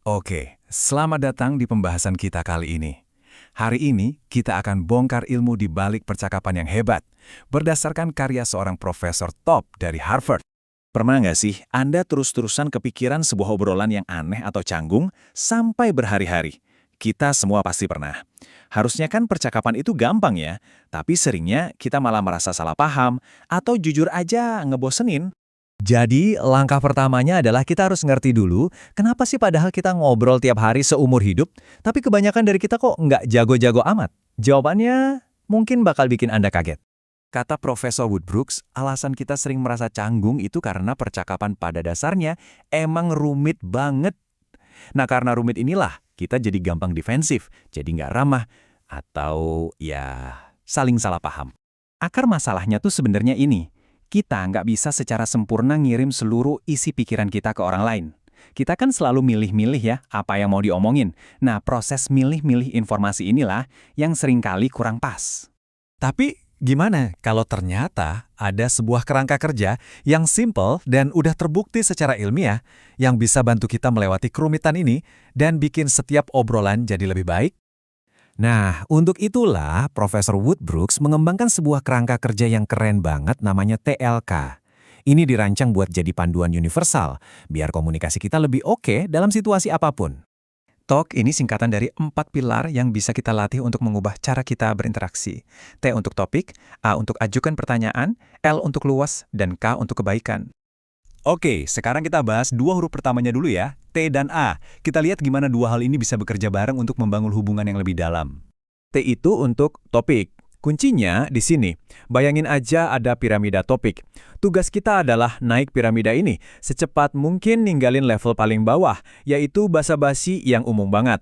Oke, selamat datang di pembahasan kita kali ini. Hari ini kita akan bongkar ilmu di balik percakapan yang hebat, berdasarkan karya seorang profesor top dari Harvard. Pernah nggak sih Anda terus-terusan kepikiran sebuah obrolan yang aneh atau canggung sampai berhari-hari? Kita semua pasti pernah. Harusnya kan percakapan itu gampang ya, tapi seringnya kita malah merasa salah paham atau jujur aja ngebosenin. Jadi, langkah pertamanya adalah kita harus ngerti dulu, kenapa sih padahal kita ngobrol tiap hari seumur hidup, tapi kebanyakan dari kita kok nggak jago-jago amat? Jawabannya mungkin bakal bikin Anda kaget. Kata Profesor Woodbrooks, alasan kita sering merasa canggung itu karena percakapan pada dasarnya emang rumit banget. Nah, karena rumit inilah, kita jadi gampang defensif, jadi nggak ramah, atau ya saling salah paham. Akar masalahnya tuh sebenarnya ini. Kita nggak bisa secara sempurna ngirim seluruh isi pikiran kita ke orang lain. Kita kan selalu milih-milih ya apa yang mau diomongin. Nah, proses milih-milih informasi inilah yang seringkali kurang pas. Tapi, gimana kalau ternyata ada sebuah kerangka kerja yang simple dan udah terbukti secara ilmiah yang bisa bantu kita melewati kerumitan ini dan bikin setiap obrolan jadi lebih baik? Nah, untuk itulah Profesor Woodbrooks mengembangkan sebuah kerangka kerja yang keren banget namanya TLK. Ini dirancang buat jadi panduan universal, biar komunikasi kita lebih oke dalam situasi apapun. TALK ini singkatan dari 4 pilar yang bisa kita latih untuk mengubah cara kita berinteraksi. T untuk topik, A untuk ajukan pertanyaan, L untuk luas, dan K untuk kebaikan. Oke, sekarang kita bahas dua huruf pertamanya dulu ya, T dan A. Kita lihat gimana dua hal ini bisa bekerja bareng untuk membangun hubungan yang lebih dalam. T itu untuk topik. Kuncinya di sini. Bayangin aja ada piramida topik. Tugas kita adalah naik piramida ini secepat mungkin ninggalin level paling bawah, yaitu basa-basi yang umum banget.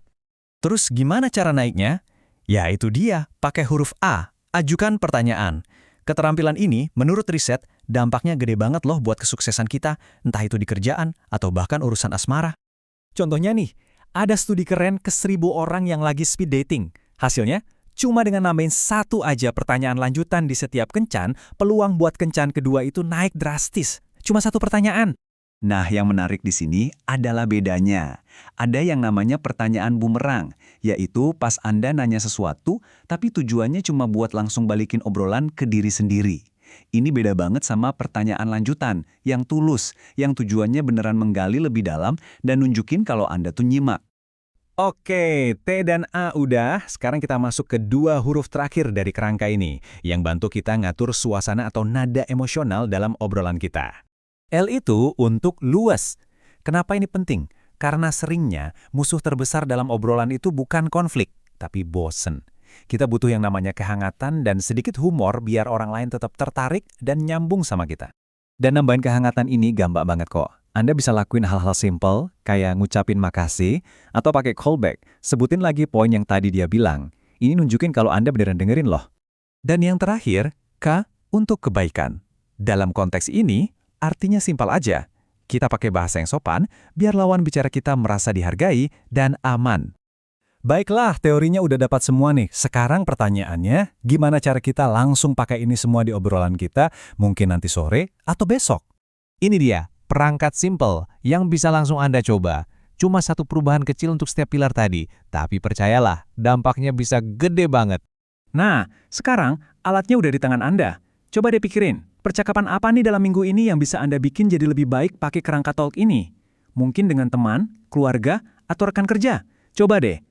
Terus gimana cara naiknya? Ya itu dia, pakai huruf A, ajukan pertanyaan. Keterampilan ini, menurut riset, dampaknya gede banget loh buat kesuksesan kita, entah itu di kerjaan atau bahkan urusan asmara. Contohnya nih, ada studi keren ke 1.000 orang yang lagi speed dating. Hasilnya, cuma dengan nambahin satu aja pertanyaan lanjutan di setiap kencan, peluang buat kencan kedua itu naik drastis. Cuma satu pertanyaan. Nah, yang menarik di sini adalah bedanya. Ada yang namanya pertanyaan bumerang, yaitu pas Anda nanya sesuatu, tapi tujuannya cuma buat langsung balikin obrolan ke diri sendiri. Ini beda banget sama pertanyaan lanjutan, yang tulus, yang tujuannya beneran menggali lebih dalam dan nunjukin kalau Anda tuh nyimak. Oke, T dan A udah, sekarang kita masuk ke dua huruf terakhir dari kerangka ini, yang bantu kita ngatur suasana atau nada emosional dalam obrolan kita. L itu untuk luas. Kenapa ini penting? Karena seringnya musuh terbesar dalam obrolan itu bukan konflik, tapi bosen. Kita butuh yang namanya kehangatan dan sedikit humor biar orang lain tetap tertarik dan nyambung sama kita. Dan nambahin kehangatan ini gampang banget kok. Anda bisa lakuin hal-hal simple, kayak ngucapin makasih, atau pakai callback, sebutin lagi poin yang tadi dia bilang. Ini nunjukin kalau Anda beneran dengerin loh. Dan yang terakhir, K untuk kebaikan. Dalam konteks ini, artinya simpel aja. Kita pakai bahasa yang sopan, biar lawan bicara kita merasa dihargai dan aman. Baiklah, teorinya udah dapat semua nih. Sekarang pertanyaannya, gimana cara kita langsung pakai ini semua di obrolan kita, mungkin nanti sore atau besok? Ini dia, perangkat simple yang bisa langsung Anda coba. Cuma satu perubahan kecil untuk setiap pilar tadi, tapi percayalah, dampaknya bisa gede banget. Nah, sekarang alatnya udah di tangan Anda. Coba deh pikirin, percakapan apa nih dalam minggu ini yang bisa Anda bikin jadi lebih baik pakai kerangka TALK ini? Mungkin dengan teman, keluarga, atau rekan kerja. Coba deh,